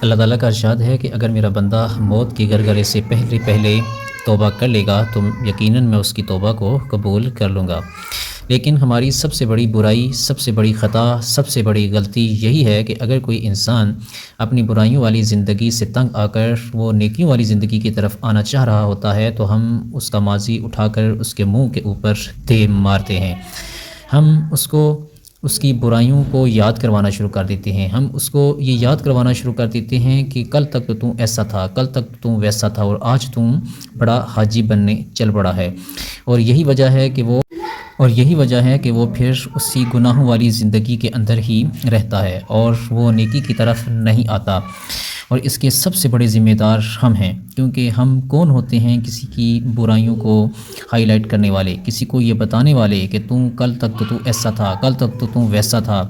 اللہ تعالیٰ کا ارشاد ہے کہ اگر میرا بندہ موت کے گرگرے سے پہلے توبہ کر لے گا تو یقیناً میں اس کی توبہ کو قبول کر لوں گا۔ لیکن ہماری سب سے بڑی برائی، سب سے بڑی خطا، سب سے بڑی غلطی یہی ہے کہ اگر کوئی انسان اپنی برائیوں والی زندگی سے تنگ آ کر وہ نیکیوں والی زندگی کی طرف آنا چاہ رہا ہوتا ہے تو ہم اس کا ماضی اٹھا کر اس کے منہ کے اوپر دے مارتے ہیں۔ ہم اس کی برائیوں کو یاد کروانا شروع کر دیتے ہیں۔ ہم اس کو یہ یاد کروانا شروع کر دیتے ہیں کہ کل تک تو تم ایسا تھا، کل تک تو تم ویسا تھا، اور آج تم بڑا حاجی بننے چل پڑا ہے۔ اور یہی وجہ ہے کہ وہ پھر اسی گناہوں والی زندگی کے اندر ہی رہتا ہے اور وہ نیکی کی طرف نہیں آتا۔ اور اس کے سب سے بڑے ذمہ دار ہم ہیں، کیونکہ ہم کون ہوتے ہیں کسی کی برائیوں کو ہائی لائٹ کرنے والے، کسی کو یہ بتانے والے کہ کل تک تو ایسا تھا، کل تک تو ویسا تھا۔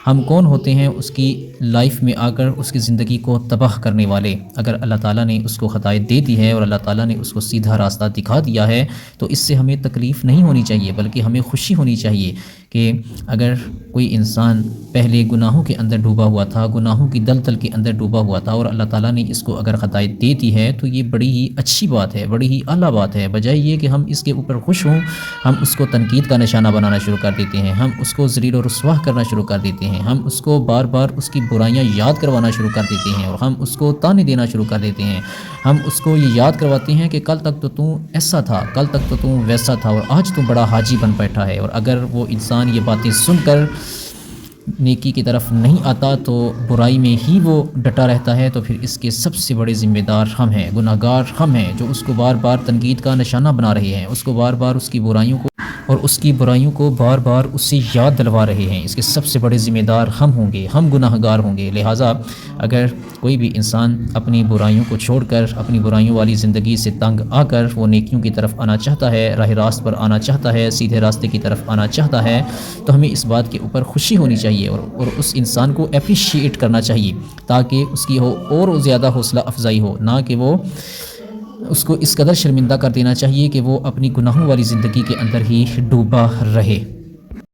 ہم کون ہوتے ہیں اس کی لائف میں آ کر اس کی زندگی کو تباہ کرنے والے؟ اگر اللہ تعالیٰ نے اس کو ہدایت دے دی ہے اور اللہ تعالیٰ نے اس کو سیدھا راستہ دکھا دیا ہے تو اس سے ہمیں تکلیف نہیں ہونی چاہیے، بلکہ ہمیں خوشی ہونی چاہیے کہ اگر کوئی انسان پہلے گناہوں کے اندر ڈوبا ہوا تھا، گناہوں کی دلدل کے اندر ڈوبا ہوا تھا، اور اللہ تعالیٰ نے اس کو اگر ہدایت دے دی ہے تو یہ بڑی ہی اچھی بات ہے، بڑی ہی اعلیٰ بات ہے۔ بجائے یہ کہ ہم اس کے اوپر خوش ہوں، ہم اس کو تنقید کا نشانہ بنانا شروع کر دیتے ہیں، ہم اس کو ذلیل و رسوا کرنا شروع کر دیتے ہیں، ہم اس کو بار بار اس کی برائیاں یاد کروانا شروع کر دیتے ہیں، اور ہم اس کو تانے دینا شروع کر دیتے ہیں۔ ہم اس کو یہ یاد کرواتے ہیں کہ کل تک تو ایسا تھا، کل تک تو ویسا تھا، اور آج تو بڑا حاجی بن بیٹھا ہے۔ اور اگر وہ انسان یہ باتیں سن کر نیکی کی طرف نہیں آتا تو برائی میں ہی وہ ڈٹا رہتا ہے، تو پھر اس کے سب سے بڑے ذمہ دار ہم ہیں، گناہ گار ہم ہیں، جو اس کو بار بار تنقید کا نشانہ بنا رہے ہیں، اس کو بار بار اس کی برائیوں کو بار بار اس سے یاد دلوا رہے ہیں۔ اس کے سب سے بڑے ذمہ دار ہم ہوں گے، ہم گناہ گار ہوں گے۔ لہٰذا اگر کوئی بھی انسان اپنی برائیوں کو چھوڑ کر اپنی برائیوں والی زندگی سے تنگ آ کر وہ نیکیوں کی طرف آنا چاہتا ہے، راہ راست پر آنا چاہتا ہے، سیدھے راستے کی طرف آنا چاہتا ہے، تو ہمیں اس بات کے اوپر خوشی ہونی چاہیے اور اس انسان کو اپریشیٹ کرنا چاہیے، تاکہ اس کی اور زیادہ حوصلہ افزائی ہو، نہ کہ وہ اس کو اس قدر شرمندہ کر دینا چاہیے کہ وہ اپنی گناہوں والی زندگی کے اندر ہی ڈوبا رہے۔